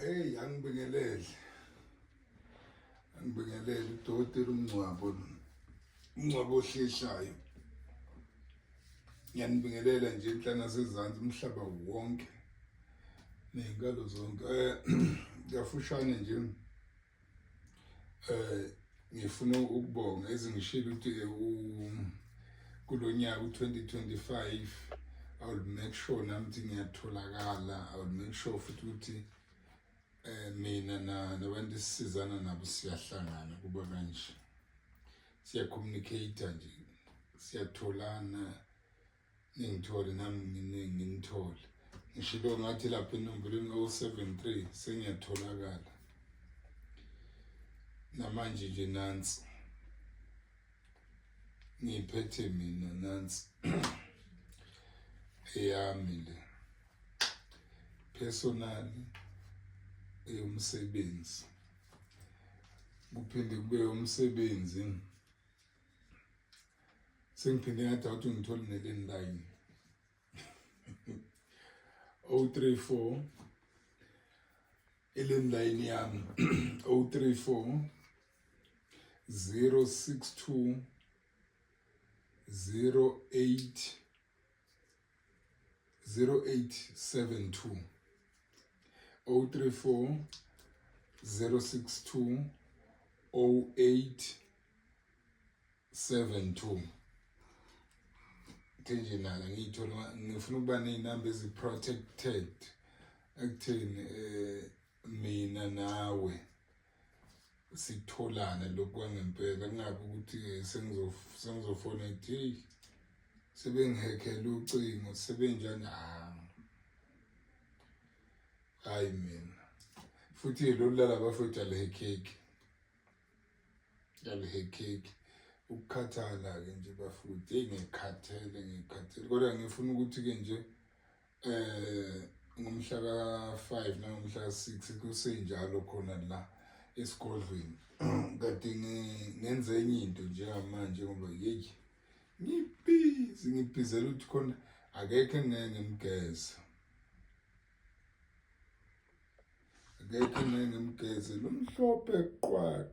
Hey, angibingelele udokotela umncwabo ohleshayo. Ngiyanibingelela nje inhlanga sezantsi umhlaba wonke nezinkalo zonke. Kafushane nje ngifuna ukubonga ezingishilo ukuthi kulonyaka u2025 I will make sure namthi ngiyatholakala. I will make sure futhi ukuthi mina nabantu sisizana nabo siyahlangana kuba kanje, siya-communicate nje, siyatholana, ningithole nami nginithole. Ngishilo ngathi lapha enomborweni 073 sengiyatholakala namanje nje nansi ngiphethe mina nansi eyami le personally umsebenzi kuphinde kube umsebenzi sengiphinde ngathi awuthi ngithole nelandline 034 ilandline yami 034 062 0872 034 062 0872. Nje nala ngiyithola ngifuna ukuba nezinamba eziprotected ekutheni mina nawe sitholana lokho ngempela, kungabe ukuthi sengizofona ethi sebengihackela ucingo sebenjani. Hayi mina futhi lolala bafethu alihekeki ukukhathala ke nje bafuthi ngikhathele kodwa ngifuna ukuthi ke nje ngomhla ka5 nangomhla ka6 kusenjalo khona la esigodlweni kade ngenze enye into njengamanje ngoba yeyi ngibhizela ukuthi khona akekho engeke ngimgeze, lumhlophe qwa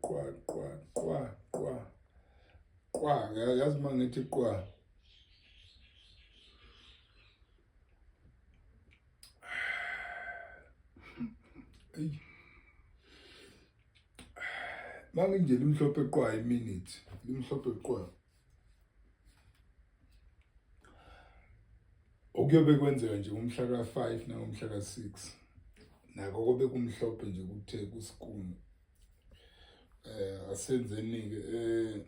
yazi mangithi qwa manginje lumhlophe qwa iminute lumhlophe qwa okuyobe kwenzeka nje umhla ka5 nangomhla ka6 nako kobe kumhlophe nje kuthe kusikuni. Asenzeni ke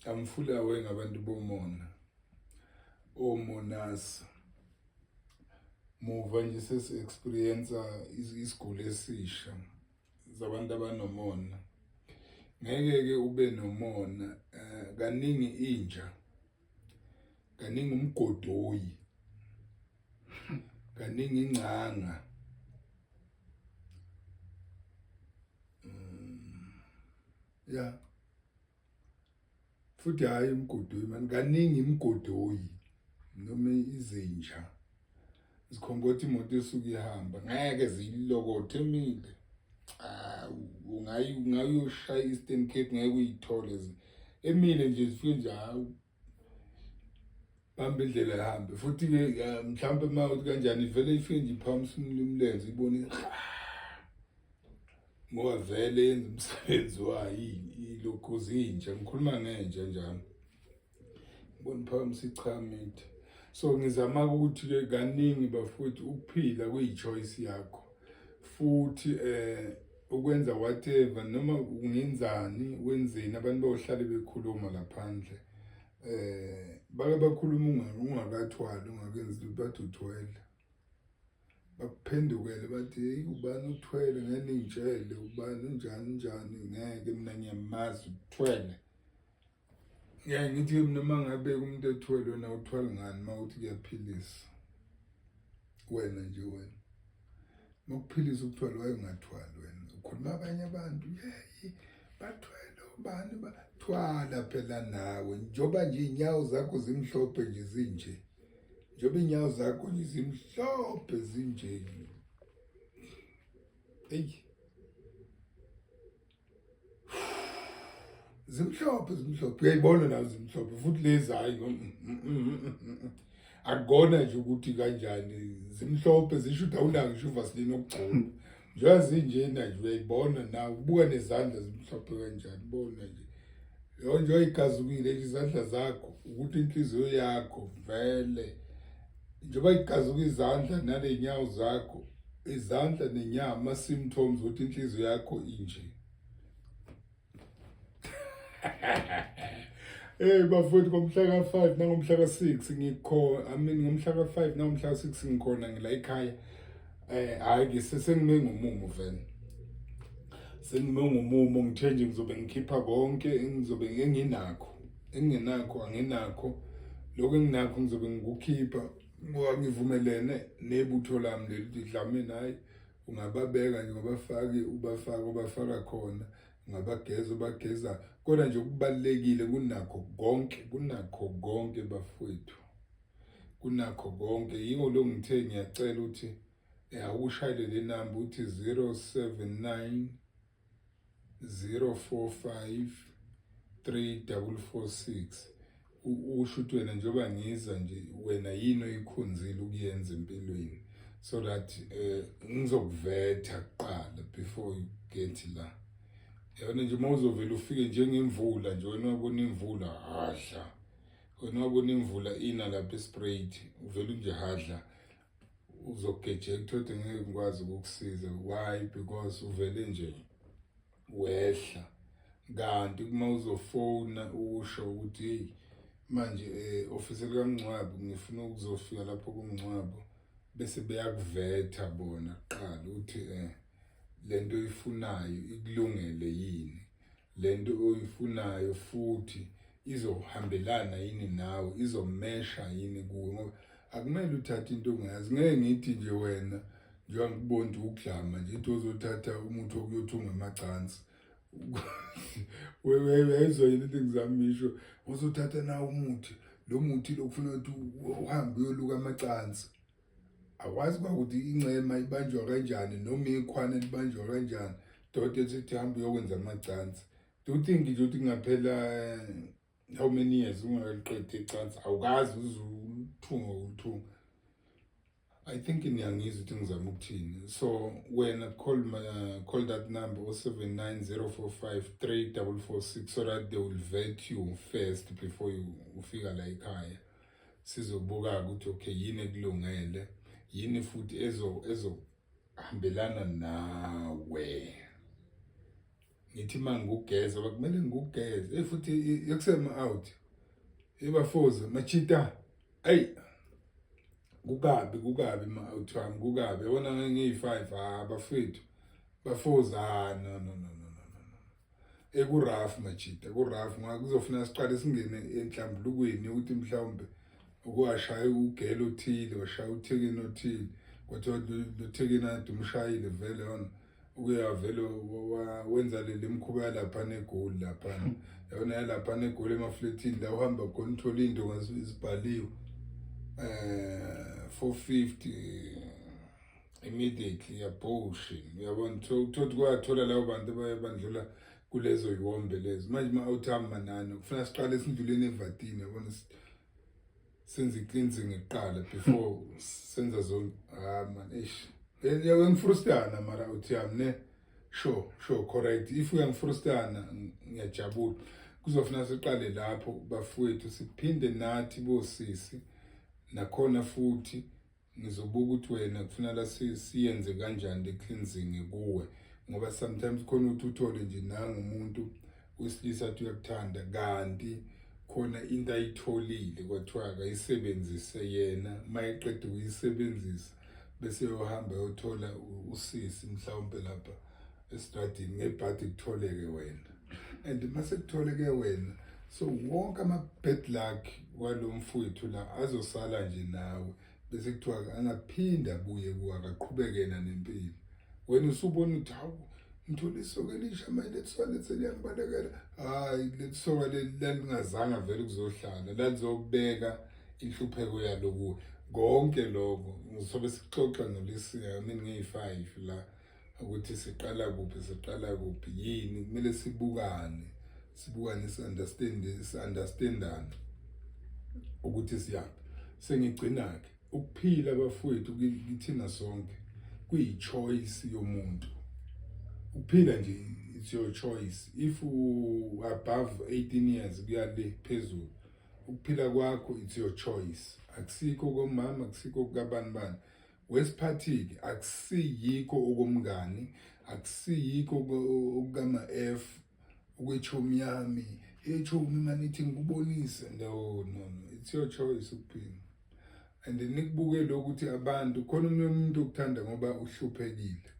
amfula we ngabantu bomona omonasa muva nje sesi experience isiguli esisha zabantu abanomona. Ngeke ke ube nomona kaningi inja, kaningi umgodoyi, kaningi ingcanga ya futhi hayi umgodoyi manje, kaningi imgodoyi noma izinja zikhongothi imoto esuka ihamba ngeke zilokothe emile. Ungayoshaya Eastern Cape ngeke uyithole emile nje zifike nje bamba indlela ihambe futhi ke mhlawumbe mawuthi kanjani ivele ifike nje iphamisa umlenze ibone ngoba vele yenza umsebenzi wayo ilokho zinja. Ngikhuluma ngenja njalo ngibona phamisa ichamithe. So ngizama ukuthi ke kaningi bafuthu ukuphila kuyichoice yakho futhi ukwenza whatever noma ungenzani wenzeni. Abantu bayohlala bekhuluma laphandle bake bakhuluma ungakathwali ungakenzi bathi uthwele, bakuphendukele bathi hey ubani uthwele ngeke ngitshele ubani njani ngeke mina ngiyamazi uthwele. Ngeke ngithi mina mangabe umuntu ethwele wena uthwala ngani mawuthi kuyaphilisa wena nje wena mokuphilisa ukuthwala waye ungathwali wena ukhuluma abanye abantu hey bathwele ubani bathwala phela nawe njoba nje inyawo zakho zimhlophe nje zinje njoba inyawo zakho nje zimhlophe zinje eyi zimhlophe uyayibona nazo zimhlophe futhi lezi hayi akukona nje ukuthi kanjani zimhlophe zisho ukuthi awunako ngisho uvaseline okugcoba njengoba zinjena nje uyayibona nawe ubuka nezandla zimhlophe kanjani bona nje njengoba igazukile nje izandla zakho ukuthi inhliziyo yakho vele njengoba igazuka izandla naley'nyawo zakho izandla nenyawo ama-symptoms ukuthi inhliziyo yakho inje. Bafowethu ngomhla ka-5 nangomhla ka-6 ngomhla ka-5 nangomhla ka-6 ngikhona ngila ekhaya. Hhayi sengime ngomumo vele. Sengime ngomumo ngithe nje ngizobe ngikhipha konke engizobe engingenakho anginakho. Lokho enginakho ngizobe ngikukhipha ngivumelene nebutho lami leli Dlamini hayi ungababeka nje ubafaka khona. Ngabageza ubageza kodwa nje okubalekile kunakho konke bafowethu kunakho konke yiko lo ngithe ngiyacela ukuthi awushayele le number uthi 079 045 3446 usho ukuthi wena njengoba ngiza nje wena yini oyikhonzile ukuyenza empilweni so that ngizokuvetha kuqala before you get la. Yabona nje mawuzovela ufike njengemvula nje wena wabona imvula hadla wena wabona imvula ina lapha eSprayt uvela nje hadla uzogejeka uthothi ngeke ngikwazi ukukusiza. Why? Because uvele nje wehla kanti kuma uzofona usho ukuthi hey manje ofisi likaMngcwabo ngifuna ukuzofika lapho kuMngcwabo bese beyakuvetha bona kuqala ukuthi lento oyifunayo ikulungele yini lento oyifunayo futhi izohambelana yini nawe izomesha yini kuwe ngoba akumele uthathe into ongayazi. Ngeke ngithi nje wena njengoba ngikubona ukudlama nje into ozothatha umuntu okuyothunga amacansi wezwa yini into engizamisho uzothatha nawe umuthi lo muthi lokufuna ukuthi uhambe uyoluka amacansi. Awazi ukuthi incema ibanjwa kanjani noma ikhwana libanjwa kanjani doda ethi hamba uyokwenza amacansi. Do you think nje ukuthi ngaphela how many years ungaliqeda icansi awukazi uthunga. I think ngiyangizwa ukuthi ngizama ukuthini. So wena call that number 0790453446 so that they will vet you first before you ufika la ekhaya. Sizobuka ukuthi okay yini ekulungele yini futhi ezohambelana nawe. Ngithi mangugeza bakumele ngugeze futhi yakusema out ebafoza machita hey kukabi ma-out wami kukabi yabona ngiyi-5 abafethu bafoza no ekurafu machita kurafu kuzofuna siqale singene enhlambulukweni ukuthi mhlawumbe ukuwashaya ugelo othile washaya uthekeni othile kodwa lothekeni ade umshayile vele yona ukuyavela wenza le mkhuba lapha negoli lapha yabona lapha negoli emafletini la uhamba khona uthola into ngazibhaliwe 450 immediately abortion uyabona uthothi kwathola labo bantu bayabandlula kulezo yiwombe lezo manje ma-outcome manani kufuna siqale sindluleni evatini yabona senze i-cleansing eqala before senza zonke man ngifrustana mara uthi yami ne sure correct if uyangifrustana ngiyajabula kuzofuna siqale lapho bafowethu siphinde nathi bosisi nakhona futhi ngizobuka ukuthi wena kufuna la siyenze kanjani le cleansing kuwe ngoba sometimes khona ukuthi uthole nje nangumuntu wesilisa athi uyakuthanda kanti khona into ayitholile kwathiwa akayisebenzise yena mayiqeda ukuyisebenzisa bese yohamba yothola usisi mhlawumbe lapha estradini ngebhadi kutholeke wena and mase kutholeke wena so wonke ama-bad luck walo mfowethu la azosala nje nawe bese kuthiwa angaphinda abuye kuwe akaqhubekena nempilo. Wena usubona ukuthi hawu ngithole isoka elisha manje lethisoka liyangibalekela hayi lethisoka lingazanga vele kuzohlala lalizokubeka inhlupheko yalo kuwe konke lokho ngizobe sixoxa nolisiya mina ngiyi-5 la ukuthi siqala kuphi yini kumele sibukane understandane ukuthi siyaphi. Sengigcina ke ukuphila bafowethu kithina sonke kuyi-choice yomuntu. Ukuphila nje it's your choice. If you above 18 years kuya le phezulu, ukuphila kwakho it's your choice. Akusikho komama, akusikho kabani. Wesiphathi akusiyikho okomngani, akusiyikho okama F ukwechomi yami. Echomi manithi ngikubonise. No, it's your choice ukuphila. And nikubuke lokuthi abantu khona umuntu okuthanda ngoba uhluphekile.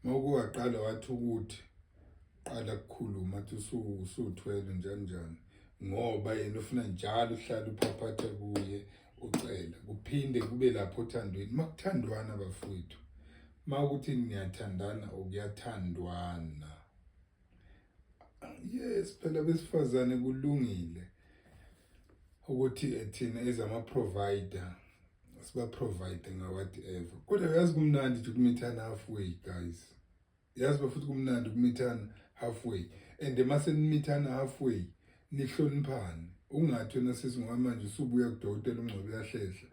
Mawuqala wathi ukuthi qala ukukhuluma athi usuthwele njani ngoba yena ufuna njalo uhlala uphaphatha kuye ucela kuphinde kube lapho othandweni. Makuthandwana bafowethu, mawukuthi niyathandana okuyathandwana. Yes, phela besifazane kulungile ukuthi thina ezama provider siba provide nga whatever. Kodwa yazi kumnandi nje ukumithana halfway guys. Yazi bafuthi kumnandi ukumithana halfway. And mase nimithana halfway nihloniphane. Ungathi wena sesingamanje usubuya kudokotela uNgcobo yahlehla.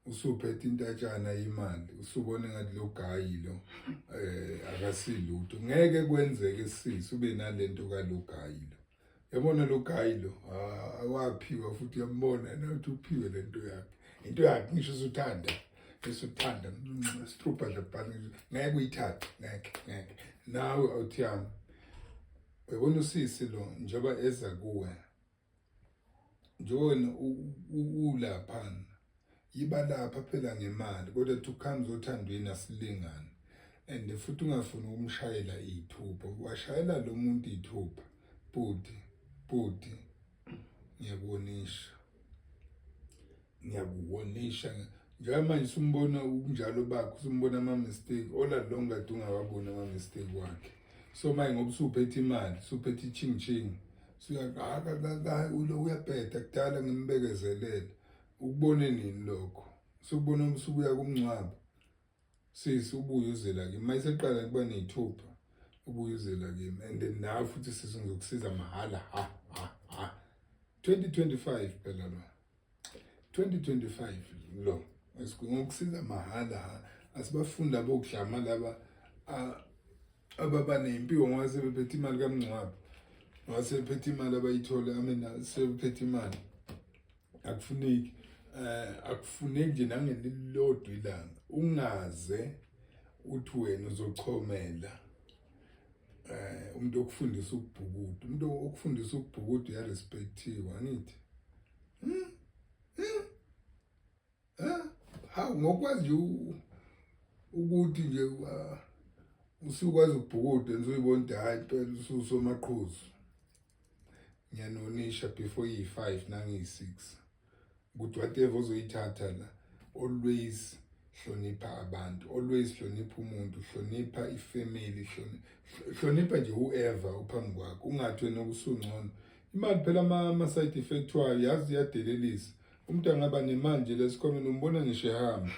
Usuphethe intatshana imali. Usubone ngathi lo guy lo akasilutho. Ngeke kwenzeke sisi ube nalento ka lo guy lo. Yabona lo guy lo awaphiwa futhi yambona nathi uphiwe lento yakhe. Into yakhe ngisho usuthanda strupha lebhali ngeke uyithathe ngeke nawe awuthiyami. Uyabona usisi lo njoba eza kuwe njona ulapha yiba lapha phela ngemali kodwa to comes othandweni asilingani. And futhi ungafuni ukumshayela ithupha, washayela lo muntu ithupha bhuti ngiyakubonisha njengoba manje usumbona ukunjalo bakho, usumbona ama mistake all along kade ungawabona ama mistake wakhe. So manje ngoba usuphethe imali, usuphethe iching suyaqaka ulo uyabheda kudala ngimbekezelele. Ukubone nini lokho? Sukubona umsubuya kumncwabo. Sisi ubuye uzela kimi. Mayiseqala kuba nezithupha ubuye uzela kimi. And then nawe futhi sisi ngizokusiza mahala 2025 phela lo. 2025 lo. Ngokusiza mahala asibafunda abokudlama laba ababa nempiwo ngoba sebephethe imali kamncwabo. Ngoba sebephethe imali abayithola amena sebephethe imali. Akufuneki nje nangelilodwa ilanga ungaze uthi wena uzochomela umuntu okufundisa ukubhukuda. Umuntu okufundisa ukubhukuda uyarespectiwa angithi. Ngokwazi ukuthi nje usukwazi ukubhukuda nizobona hayi phela ususomaqhuzu. Ngiyanonisha before yi5 nangi6 ukuthi whatever uzoyithatha la always hlonipha abantu, always hlonipha umuntu, hlonipha ifamily, hlonipha nje whoever uphambi kwakho. Ungathi wena usungcono. Imali phela ama side effect wayo yazi yadelelisa. Umuntu angaba nemali nje lesikhomeni umbona ngisho ehamba.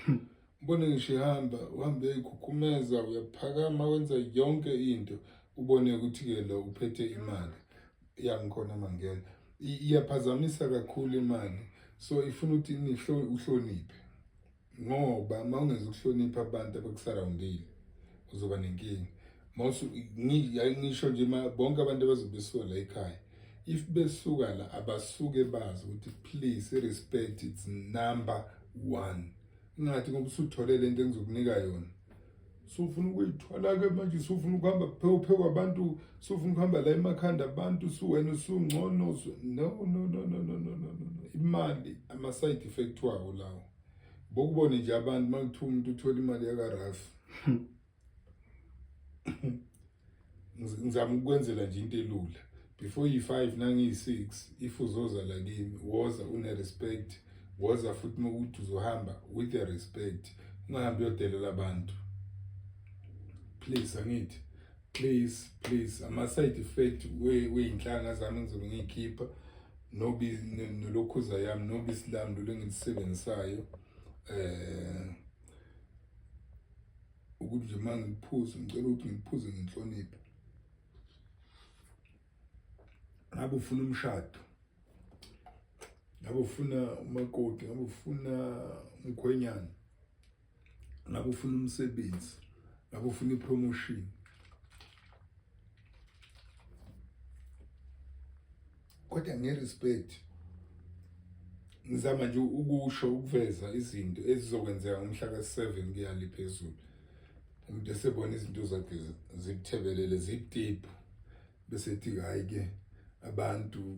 Ubone ngisho ehamba, uhambe ekhukhumeza, uyaphakama wenza yonke into. Ubone ukuthi ke lo uphethe imali. Yangikhona mangena. Iyaphazamisa kakhulu imali. So ifuna ukuthi uhloniphe. Ngoba mawungeza ukuhlonipha abantu abakusurroundile uzoba nenkinga. Ngisho nje bonke abantu abazobesuka la ekhaya. If besuka la abasuke bazi ukuthi please respect it's number 1. Ngathi ngoba usuthole lento engizokunika yona. Sufuna ukuyithwala ke manje sufuna ukuhamba phephe kwabantu, sufuna ukuhamba la emakhanda abantu wena usungcono. No. Imali ama side effect wawo lawo. Bokubone nje abantu makuthiwa umuntu uthola imali yakaRafi. Ngizama ukwenzela nje into elula. Before yi5 nangi6 if uzoza la kimi woza une respect, woza futhi ukuthi uzohamba with the respect. Ungahambi uyodelela abantu. Please angithi. Please ama side effect weinhlanga zami ngizobe ngiyikhipha nolokhuza yami noba isilami lo ngilisebenzisayo ukuthi nje mangiphuza ngicela ukuthi ngiphuze ngenhlonipho. Ngabe ufuna umshado, ngabe ufuna umakoti, ngabe ufuna umkhwenyana, ngabe ufuna umsebenzi, ngabe ufuna ipromotion, kodwa ngerespect ngizama nje ukusho ukuveza izinto ezizokwenzeka ngomhla ka-7 kuyali phezulu. Umuntu esebona izinto zakhe zibithebelele zidiphu bese ethi hayi ke abantu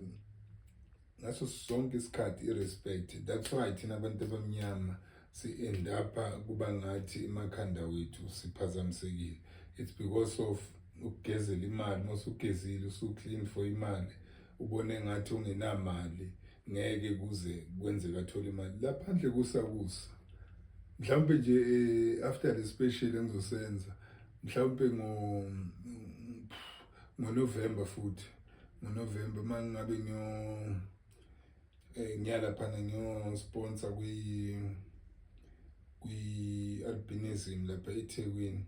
ngaso sonke isikhathi irespect. That's why thina abantu abamnyama si-end up kuba ngathi emakhanda wethu siphazamisekile. It's because of ukugezela imali. Masugezile usuclean for imali ubone ngathi ungenamali ngeke kuze kwenzeka athola imali laphandle kusakusa. Mhlawumbe nje after the special engizosenza mhlawumbe ngoNovember futhi ngoNovember mangabe ngiyalaphana ngiyo-sponsor kwi-albinism lapha eThekwini.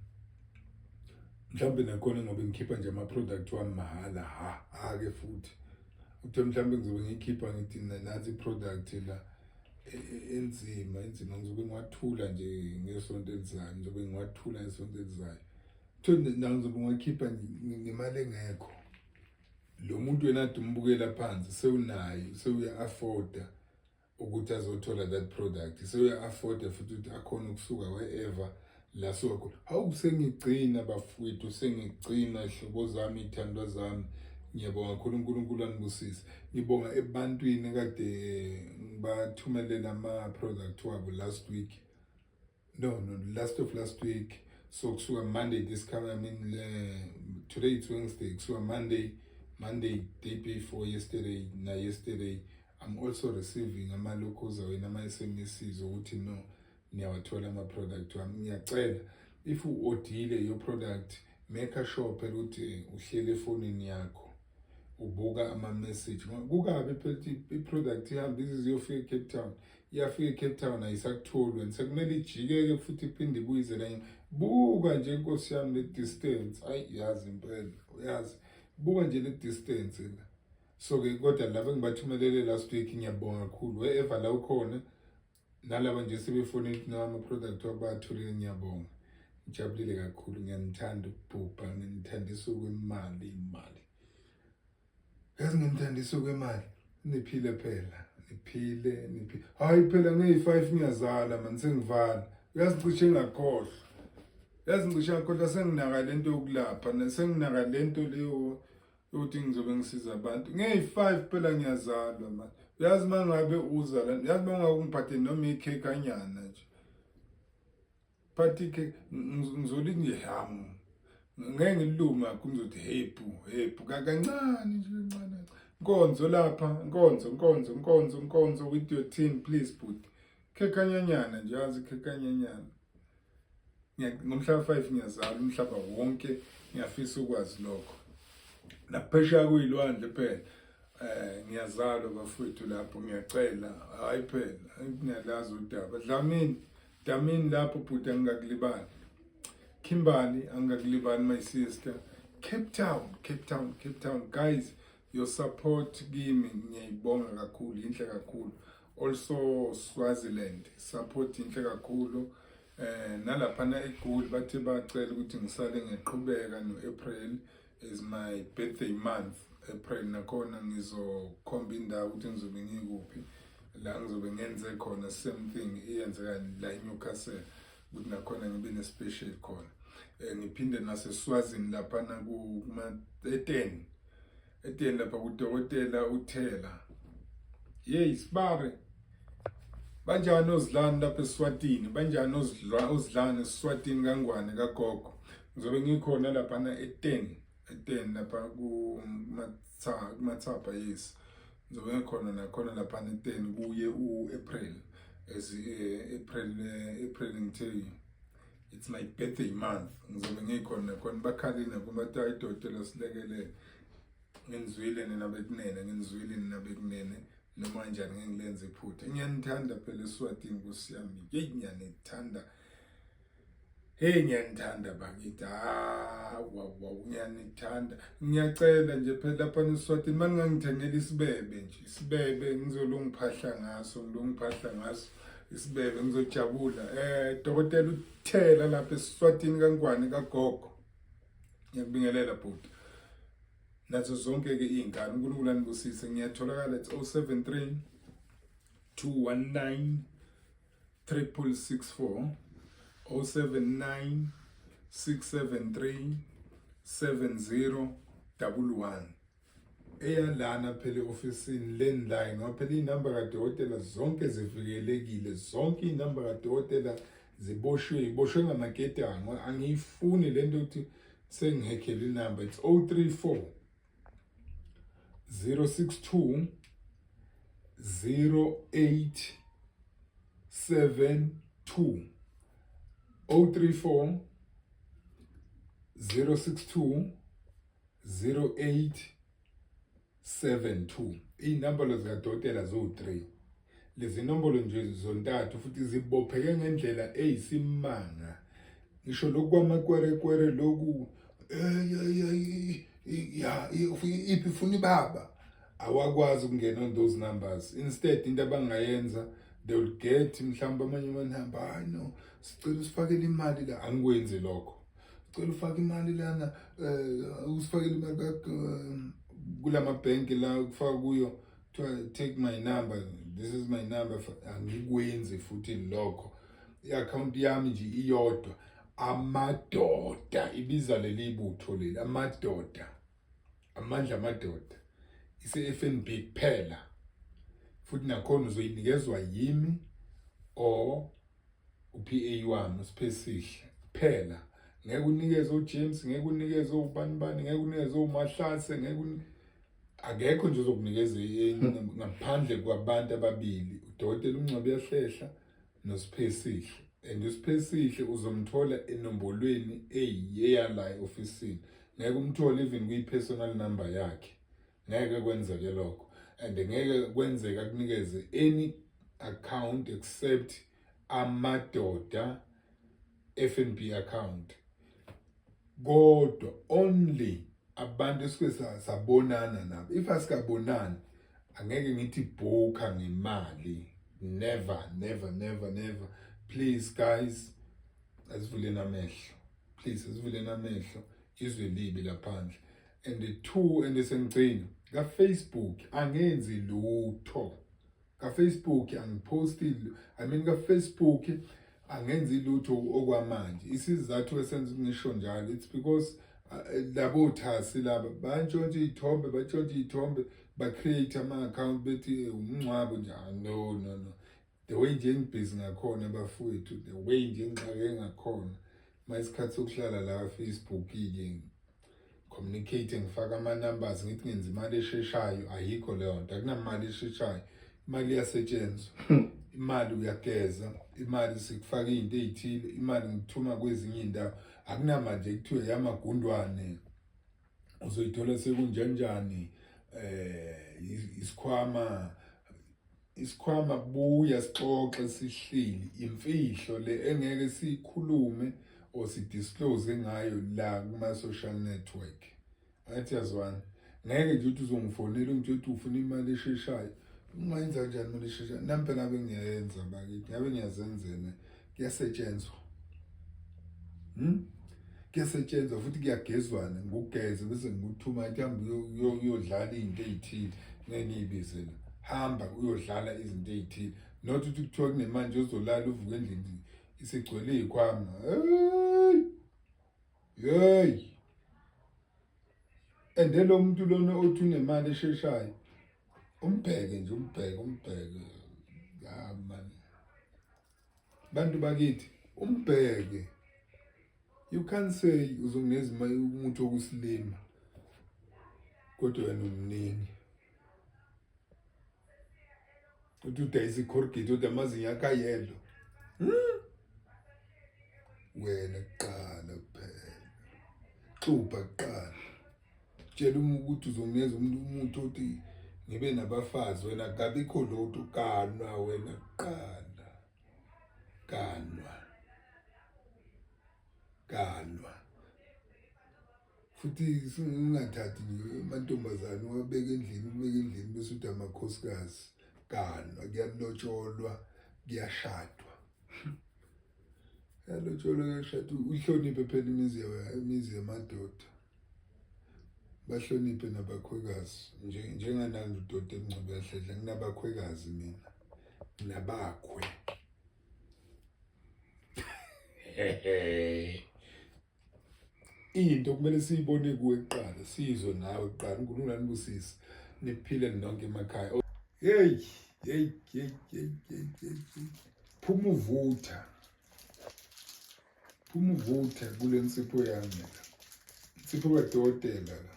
Mhlawumbe nakhona ngobe ngikhipha nje ama-product wami mahhala ke futhi uthe mhlawumbe ngizobe ngiyikhipha ngithi nathi i-product la enzima ngizobe ngiwathula nje ngesonto elizayo, ngizobe ngiwathula ngesonto elizayo. Ngizobe ngiwakhipha ngemali engekho. Lo muntu wena ade umbukela phansi sewunayo, sewuya-afforda ukuthi azothola that product, sewuya-afforda futhi ukuthi akhona ukusuka wherever la suka khona. Hawu sengigcina bafowethu, sengigcina ihlobo zami, ithandwa zami. Ngiyabonga kakhulu uNkulunkulu anibusise. Ngibonga ebantwini kade bathumelela ama-product wabo last week. No, last week. So kusuka Monday today it's Wednesday. Kusuka Monday, day before yesterday, yesterday, I'm also receiving ama-locals awena ama-SMSs ukuthi no, niyawathola ama-product wami. Ngiyacela if u-odile your product, make sure phela ukuthi uhlele efonini yakho ubuka ama-message. Kukabi phela i-product ihamba iziyofika eCape Town, iyafika eCape Town ayisakutholwa and sekumele ijikeke futhi iphinde ibuyize la. Buka nje inkosi yami le distance, ayi yazi impela, uyazi buka nje le distance la. So ke kodwa laba engibathumelele last week ngiyabonga kakhulu wherever la ukhona nalaba nje sebefonela ukuthi ama-product wabatholile. Ngiyabonga, ngijabulile kakhulu, ngiyanithanda ukubhubha, nginithandisa kwemali. Yazi ngimthandisa kwemali, niphile phela, niphile. Hayi phela ngeyi-5 ngiyazala manje sengivala. Uyazi ngicishe ngakhohlwa, senginaka lento yokulapha, senginaka lento leyo yokuthi ngizobe ngisiza abantu. Ngeyi-5 phela ngiyazalwa manje. Uyazi mangabe uzala, yazi mangabe ungiphathe noma ikhekanyana nje. Phathi ikhekhe ngizolithi nje hamu. Ngeke ngilunga kuzothi hephu kancane nje kancane. Nkonzo lapha, nkonzo with your team please put. Khekanyanyana nje, yazi khekanyanyana. Ngomhla 5 ngiyazala umhlaba wonke, ngiyafisa ukwazi lokho. Naphesheya kuyilwandle phela ngiyazalwa bafowethu lapho. Ngiyacela hayi phela ngiyalazi udaba. Dlamini lapho bhuti angakulibali. Kimberley angakulibali my sister. Cape Town guys, your support kimi ngiyayibonga kakhulu, inhle kakhulu. Also Swaziland support inhle kakhulu. Nalaphana eGoli bathe bacela ukuthi ngisale ngiqhubeka no-April is my birthday month. April nakhona ngizokhomba indawo ukuthi ngizobe ngikuphi la ngizobe ngenze khona same thing iyenzeka la eNewcastle ukuthi nakhona ngibe ne-special khona. Ngiphinde naseSwazini laphana kuma-10 lapha kudokotela uThela. Yes bare banjani ozidlani lapha eSwatini, banjani ozidlani eSwatini kangwane kagogo. Ngizobe ngikhona laphana e10 lapha kuMathapa. Yes, ngizobe ngikhona nakhona laphana e10 kuye uApril. April ngithe it's my birthday month. Ngizobe ngikhona khona bakhalina kubathi ayidokotela silekelele. Ngenzwile nina bekunene noma kanjani ngeke ngilenze iphutha. Ngiyanithanda phela eSwatini Nkosi yami. Ngiyanithanda. hey ngiyanithanda bakithi, ngiyanithanda, ngiyacela nje phela lapha eSwatini maningangithengela isibebe nje, isibebe ngizolungiphahla ngaso, isibebe ngizojabula. Dokotela uThela lapha eSwatini kaNgwane kaGogo, ngiyakubingelela bhuti. Nazo zonke-ke iy'ngane, uNkulunkulu anibusise. Ngiyatholakala at 073 219 664, 079 673 7011. Eyalana phela ofisini landline, ngoba phela iy'namba kadokotela zonke zivikelekile, zonke iy'namba kadokotela ziboshwe ngamaketango. Angiyifuni le nto ukuthi sengihekhele inamba. It's 034 062 0872, 034 062 0872. Iy'nambolo zikadokotela zo-3. Lezi nombolo nje zontathu futhi zibopheke ngendlela eyisimanga. Ngisho lokhu kwamakwerekwere lokhu iphi funa ibaba, awakwazi ukungena on those numbers. Instead into abangayenza, they will get mhlawumbe amanye amanamba, hayi no, sicela usifakele imali la. Angikwenzi lokho. Sicela ufake imali lana, usifakele imali kulama bhenki la kufaka kuyo, take my number, this is my number. Angikwenzi futhi lokho. I-account yami nje iyodwa. Amadoda ibiza leli butho leli, amadoda, amandla amadoda, ise-FNB kuphela. Futhi nakhona uzoyinikezwa yimi or uPA wami uSiphesihle kuphela. Ngeke unikeze uJames, ngeke unikeze ubanibani, ngeke unikeze uMahlase, akekho nje uzokunikeza ngaphandle kwabantu ababili, uDokotela uNgcobo Yahlehla noSiphesihle. And uSiphesihle uzomthola enombolweni eyala ofisini. Ngeke umthole even kwi-personal number yakhe. Ngeke kwenzeke lokho. And ngeke kwenzeka kunikeze any account except amadoda FNB account. Kodwa only abantu esike sabonana nabo. If asikabonani, angeke ngithi bhokha ngemali. Never. Please guys, asivuleni amehlo. Please asivuleni amehlo. Izwe libi laphandle. And the two, sengigcina ka-Facebook angenzi lutho. Ka-Facebook angiposti, ka-Facebook angenzi lutho okwamanje. Isizathu esenza ngisho njalo, it's because labo thasi laba bantshontsha iy'thombe, ba-create ama-account bethi umncwabo nje. No. The way nje ngibhizi ngakhona bafowethu, the way nje ngixake ngakhona, mayisikhathi sokuhlala la Facebook-ke communicate, ngifaka ama-numbers, ngithi ngenza imali esheshayo, ayikho leyo nto. Akunamali esheshayo, imali iyasetshenzwa. Imali uyageza, imali sikufaka iy'nto ey'thile, imali ngikuthuma kwezinye iy'ndawo. Akunamanje kuthiwe yamagundwane, uzoyithola sekunjanjani. Isikhwama buya sixoxe sihleli, imfihlo le engeke siyikhulume or sidisclose ngayo la kuma-social network. Athi yazwana, ngeke nje uthi uzongifonela ungithi ufuna imali esheshayo. Ungayenza kanjani imali esheshayo? Nami phela ngabe ngiyayenza bakithi, ngabe ngiyazenzela, kuyasetshenzwa. Kuyasetshenzwa futhi kuyagezwana, ngikugeze bese ngikuthuma athi hamba uyodlala iy'nto ey'thile, ngeke ngiy'bizela. Hamba uyodlala izinto ey'thile. Not ukuthi kuthiwa kunemanje ozolala uvuke endlini isigcwele iy'khwama. Hey. And lo muntu lona othi unemali esheshayo, umbheke nje, umbheke. Man. Bantu bakithi, umbheke. You can't say uzongineza umuntu wokusilima kodwa wena umningi. Uthi udayisa icorrugate, uthi amazinyo akho ayelo. Wena qala kuphela, xuba kuqala. Tshela ukuthi uzongineza umuntu othi ngibe nabafazi, wena kabikho lutho, kanwa wena qala. Kanwa. kalwa futhi ungathathi amantombazane ubeke endlini bese uthi amakhosikazi kalwa kuyalotsholwa kuyashadwa yalotsholwa kuyashadwa uhloniphe phela imizi yamadoda bahloniphe nabakhwekazi njenganalo udoda eNgcobo Yahlehla nginabakhwekazi mina nabakhwe into kumele siyibone kuwe kuqala sizwe nawe kuqala uNkulunkulu anibusise niphile nonke emakhaya hey phuma uvutha kule nsipho yami la nsipho kadokotela la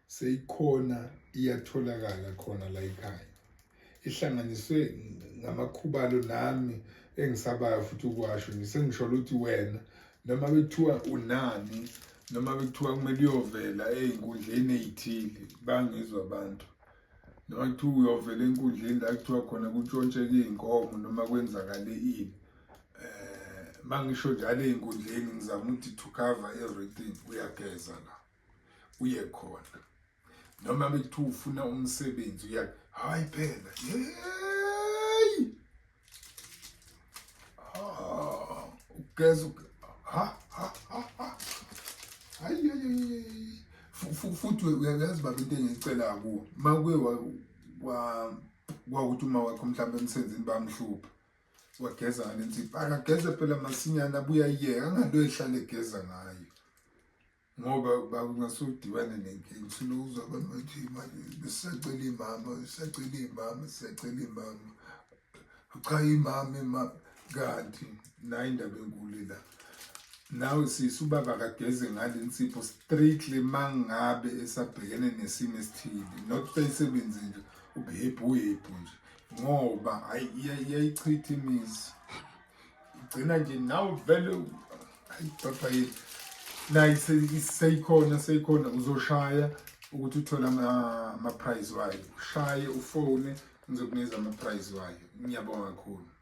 seyikhona iyatholakala khona la ekhaya ihlanganiswe ngamakhubalo nami engisabayo futhi ukwasho ngisengisho ukuthi wena noma bethiwa unani noma bethiwa kumele uyovela einkundleni ezithile bangizwa abantu noma kuthiwa uyovela enkundleni la kuthiwa khona kutshontsheke izinkomo noma kwenzakale ini mangisho njalo einkundleni ngizama ukuthi to cover everything uyageza la uye khona noma bethiwa ufuna umsebenzi hayi phela ugeza hayi futhi uyazi baba into engicela kuwe makuye kwakuthi uma wakho mhlawumbe emsenzini bamhlupha wageza ngale nsipho akageze phela masinyana abuya yiyeka angalo ehlala egeza ngayo ngoba bakungasudibane nenkingi usuluzwa bathi besacela imama cha imama kanti nayi indaba enkulu la nawe sisi ubaba akageze ngale nsipho strictly mangabe esabhekene nesimo esithile not uyisebenzi nje ubhebhu nje ngoba iyayichitha imizi igcina nje nawe vele ayibaba nayi seyikhona uzoshaya ukuthi uthole ama prize wayo ushaye ufone ngizokunikeza ama prize wayo ngiyabonga kakhulu.